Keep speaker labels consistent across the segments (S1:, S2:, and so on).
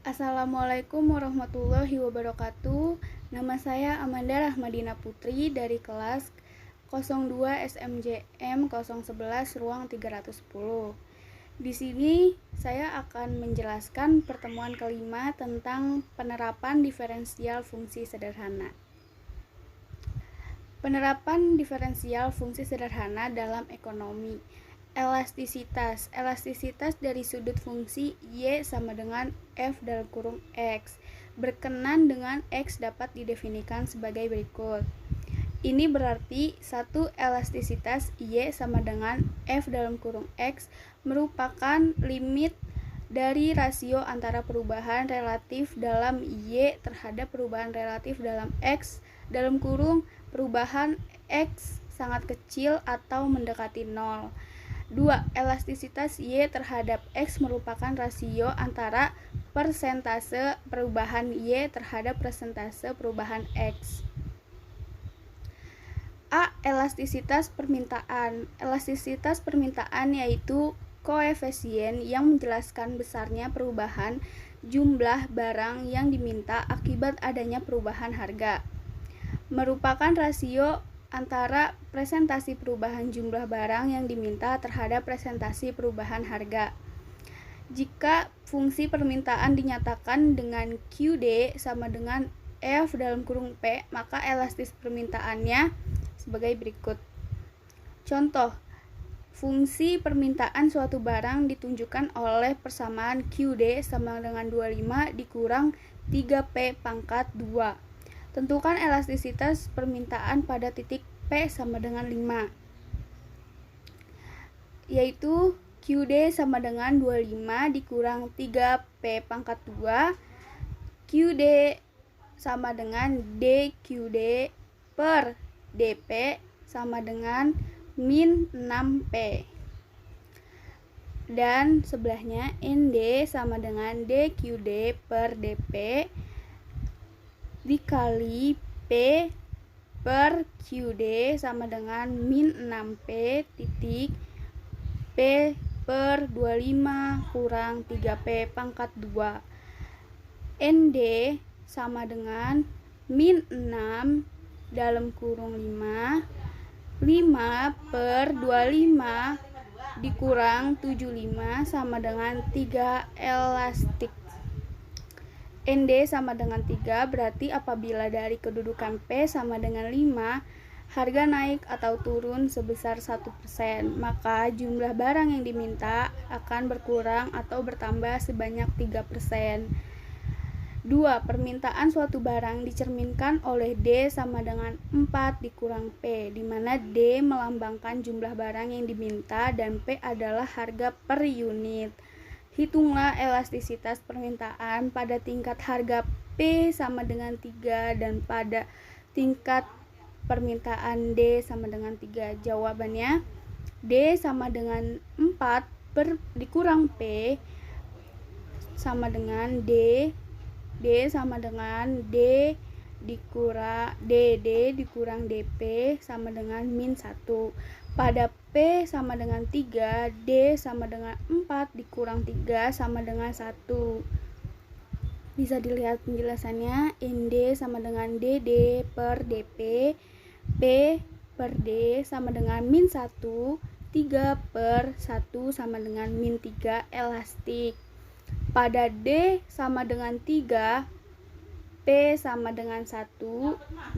S1: Assalamualaikum warahmatullahi wabarakatuh. Nama saya Amanda Rahmadina Putri dari kelas 02 SMJM 011 ruang 310. Di sini saya akan menjelaskan pertemuan kelima tentang penerapan diferensial fungsi sederhana. Penerapan diferensial fungsi sederhana dalam ekonomi. Elastisitas. Elastisitas dari sudut fungsi Y sama dengan F dalam kurung X. Berkenan dengan X dapat didefinisikan sebagai berikut. Ini berarti satu elastisitas Y sama dengan F dalam kurung X merupakan limit dari rasio antara perubahan relatif dalam Y terhadap perubahan relatif dalam X dalam kurung perubahan X sangat kecil atau mendekati 0. 2. Elastisitas Y terhadap X merupakan rasio antara persentase perubahan Y terhadap persentase perubahan X. A. Elastisitas permintaan. Elastisitas permintaan yaitu koefisien yang menjelaskan besarnya perubahan jumlah barang yang diminta akibat adanya perubahan harga. Merupakan rasio antara presentasi perubahan jumlah barang yang diminta terhadap presentasi perubahan harga. Jika fungsi permintaan dinyatakan dengan QD sama dengan F dalam kurung P, maka elastis permintaannya sebagai berikut. Contoh, fungsi permintaan suatu barang ditunjukkan oleh persamaan QD sama dengan 25 dikurang 3P pangkat 2. Tentukan elastisitas permintaan pada titik P sama dengan 5, yaitu QD sama dengan 25 dikurang 3P pangkat 2, QD sama dengan DQD per DP sama dengan min 6P. Dan sebelahnya ND sama dengan DQD per DP dikali P per QD sama dengan min 6P titik P per 25 kurang 3P pangkat 2. ND sama dengan min 6 dalam kurung 5 per 25 dikurang 75 sama dengan 3 elastik. ND sama dengan 3 berarti apabila dari kedudukan P sama dengan 5 harga naik atau turun sebesar 1%, maka jumlah barang yang diminta akan berkurang atau bertambah sebanyak 3%. 2. Permintaan suatu barang dicerminkan oleh D sama dengan 4 dikurang P, di mana D melambangkan jumlah barang yang diminta dan P adalah harga per unit. Hitunglah elastisitas permintaan pada tingkat harga P sama dengan 3 dan pada tingkat permintaan D sama dengan 3. Jawabannya D sama dengan 4 dikurang P sama dengan D sama dengan D dikurang DD dikurang DP sama dengan min 1. Pada P sama dengan 3, D sama dengan 4 dikurang 3 sama dengan 1. Bisa dilihat penjelasannya, ND sama dengan DD per DP, P per D sama dengan min 1, 3 per 1 sama dengan min 3 elastik. Pada D sama dengan 3, P sama dengan 1,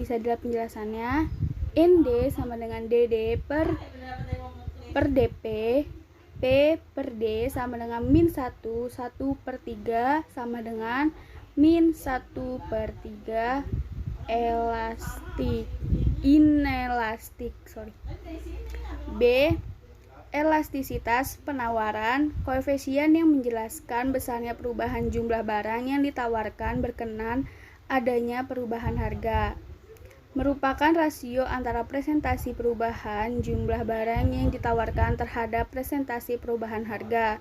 S1: bisa dilihat penjelasannya, ND sama dengan DD per DP, P per D sama dengan min 1, 1 per 3 sama dengan min 1 per 3 inelastik. B. Elastisitas penawaran, koefisien yang menjelaskan besarnya perubahan jumlah barang yang ditawarkan berkenan adanya perubahan harga. Merupakan rasio antara presentasi perubahan jumlah barang yang ditawarkan terhadap presentasi perubahan harga.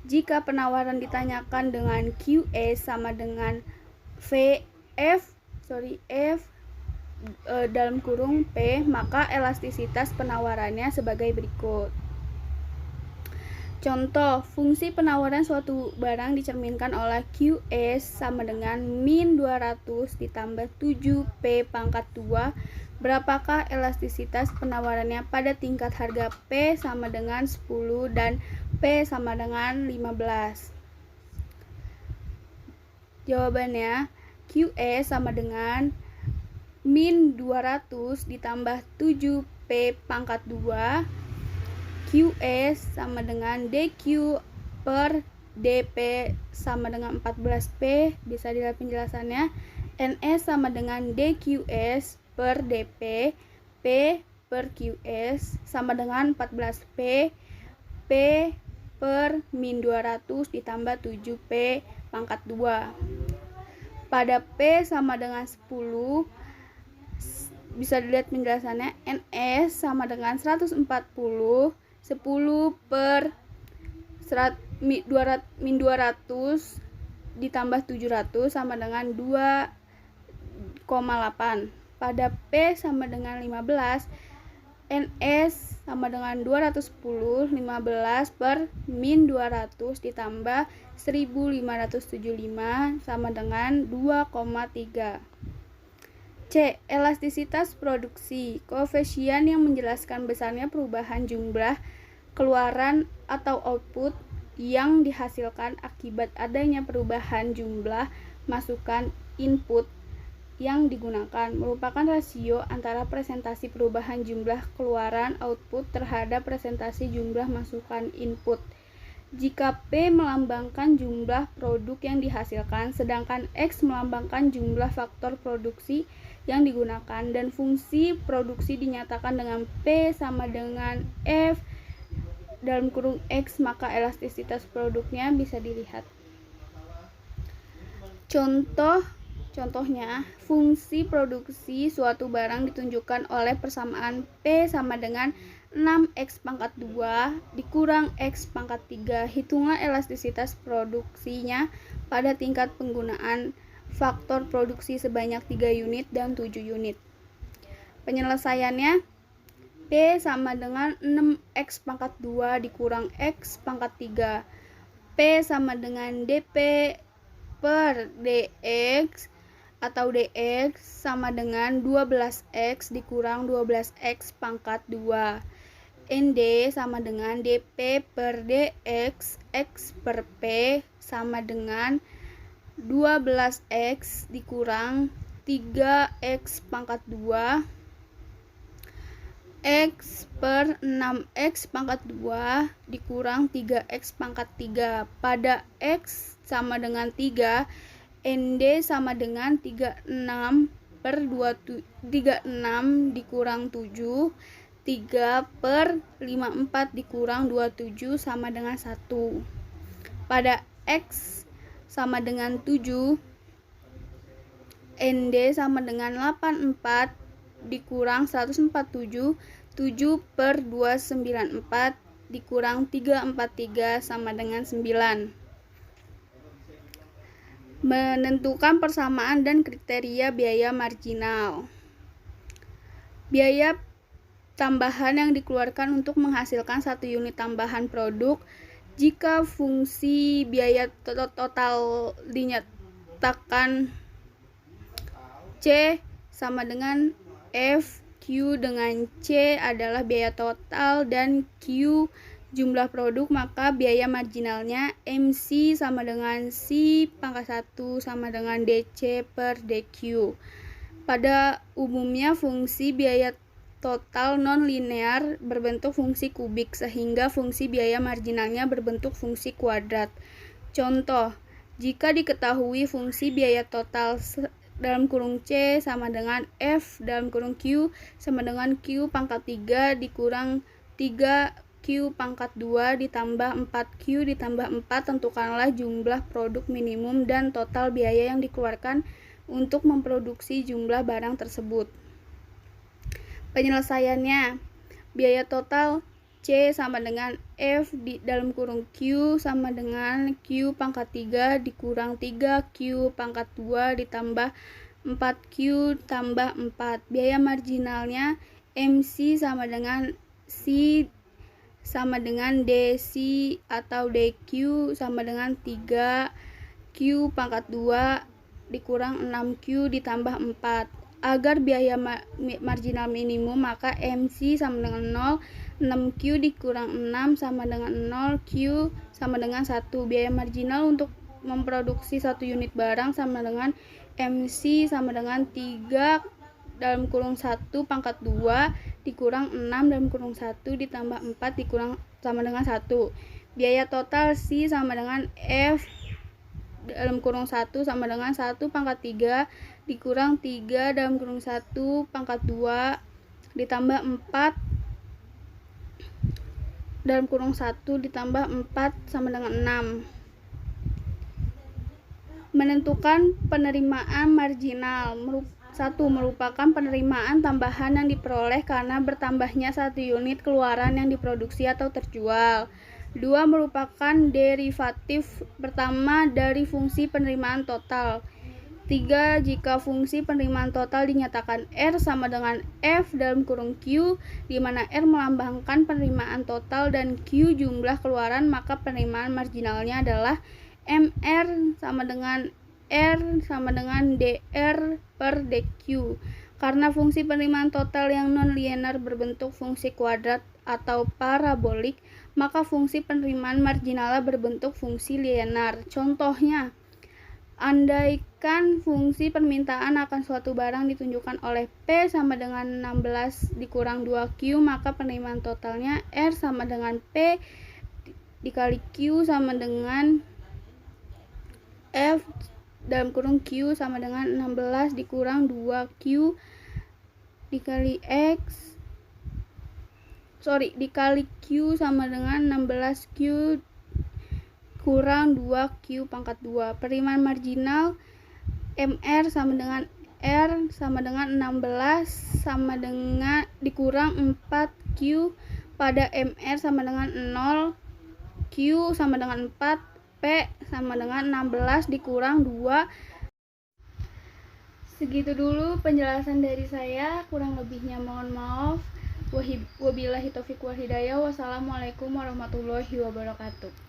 S1: Jika penawaran ditanyakan dengan QE sama dengan F dalam kurung P, maka elastisitas penawarannya sebagai berikut. Contoh, fungsi penawaran suatu barang dicerminkan oleh QS sama dengan min 200 ditambah 7P pangkat 2. Berapakah elastisitas penawarannya pada tingkat harga P sama dengan 10 dan P sama dengan 15? Jawabannya, QS sama dengan min 200 ditambah 7P pangkat 2. QS sama dengan DQ per DP sama dengan 14P, bisa dilihat penjelasannya. NS sama dengan DQS per DP, P per QS sama dengan 14P, P per min 200 ditambah 7P pangkat 2. Pada P sama dengan 10, bisa dilihat penjelasannya. NS sama dengan 140, 10 per min 200 ditambah 700 sama dengan 2,8. Pada P sama dengan 15, NS sama dengan 210, 15 per min 200 ditambah 1575 sama dengan 2,3. C. Elastisitas produksi. Koefisien yang menjelaskan besarnya perubahan jumlah keluaran atau output yang dihasilkan akibat adanya perubahan jumlah masukan input yang digunakan merupakan rasio antara presentasi perubahan jumlah keluaran output terhadap presentasi jumlah masukan input. Jika P melambangkan jumlah produk yang dihasilkan, sedangkan X melambangkan jumlah faktor produksi yang digunakan, dan fungsi produksi dinyatakan dengan P sama dengan F dalam kurung X, maka elastisitas produknya bisa dilihat. Contohnya, fungsi produksi suatu barang ditunjukkan oleh persamaan P sama dengan 6X pangkat 2 dikurang X pangkat 3. Hitungan elastisitas produksinya pada tingkat penggunaan faktor produksi sebanyak 3 unit dan 7 unit. Penyelesaiannya, P sama dengan 6X pangkat 2 dikurang X pangkat 3. P sama dengan DP per DX atau DX sama dengan 12X dikurang 12X pangkat 2. ND sama dengan DP per DX, X per P sama dengan 12X dikurang 3X pangkat 2, X per 6X pangkat 2 dikurang 3X pangkat 3. Pada X sama dengan 3, ND sama dengan 36 per 36 dikurang 7, 3 per 54 dikurang 27 sama dengan 1. Pada X sama dengan 7, ND sama dengan 84 dikurang 147, 7 per 294 dikurang 343 sama dengan 9. Menentukan persamaan dan kriteria biaya marginal. Biaya tambahan yang dikeluarkan untuk menghasilkan 1 unit tambahan produk jika fungsi biaya total dinyatakan C sama dengan F, Q dengan C adalah biaya total dan Q jumlah produk, maka biaya marginalnya MC sama dengan C pangkat 1 sama dengan DC per DQ. Pada umumnya fungsi biaya total non-linear berbentuk fungsi kubik, sehingga fungsi biaya marginalnya berbentuk fungsi kuadrat. Contoh, jika diketahui fungsi biaya total dalam kurung C sama dengan F dalam kurung Q sama dengan Q pangkat 3 dikurang 3Q pangkat 2 ditambah 4Q ditambah 4, tentukanlah jumlah produk minimum dan total biaya yang dikeluarkan untuk memproduksi jumlah barang tersebut. Penyelesaiannya, biaya total C sama dengan F dalam kurung Q sama dengan Q pangkat 3 dikurang 3Q pangkat 2 ditambah 4Q tambah 4. Biaya marginalnya MC sama dengan C sama dengan dc atau dq sama dengan 3q pangkat 2 dikurang 6q ditambah 4. Agar biaya marginal minimum, maka MC sama dengan 0, 6Q dikurang 6 sama dengan 0, Q sama dengan 1. Biaya marginal untuk memproduksi 1 unit barang sama dengan MC sama dengan 3 dalam kurung 1 pangkat 2 dikurang 6 dalam kurung 1 ditambah 4 dikurang sama dengan 1. Biaya total C sama dengan F dalam kurung 1 sama dengan 1 pangkat 3 dikurang 3 dalam kurung 1 pangkat 2 ditambah 4 dalam kurung 1 ditambah 4 sama dengan 6. Menentukan penerimaan marginal. 1. Merupakan penerimaan tambahan yang diperoleh karena bertambahnya 1 unit keluaran yang diproduksi atau terjual. 2. Merupakan derivatif pertama dari fungsi penerimaan total. 3. Jika fungsi penerimaan total dinyatakan R sama dengan F dalam kurung Q, di mana R melambangkan penerimaan total dan Q jumlah keluaran, maka penerimaan marginalnya adalah MR sama dengan R sama dengan DR per DQ. Karena fungsi penerimaan total yang non-linear berbentuk fungsi kuadrat atau parabolik, maka fungsi penerimaan marginalnya berbentuk fungsi linear. Contohnya, andaikan fungsi permintaan akan suatu barang ditunjukkan oleh P sama dengan 16 dikurang 2Q, maka penerimaan totalnya R sama dengan P dikali Q sama dengan F dalam kurung Q sama dengan 16 dikurang 2Q dikali dikali Q sama dengan 16Q kurang 2Q pangkat 2. Penerimaan marginal MR sama dengan R sama dengan 16 sama dengan dikurang 4Q pada MR sama dengan 0, Q sama dengan 4, P sama dengan 16 dikurang 2. Segitu dulu penjelasan dari saya, kurang lebihnya mohon maaf. Wabillahi taufiq wal hidayah. Wassalamualaikum warahmatullahi wabarakatuh.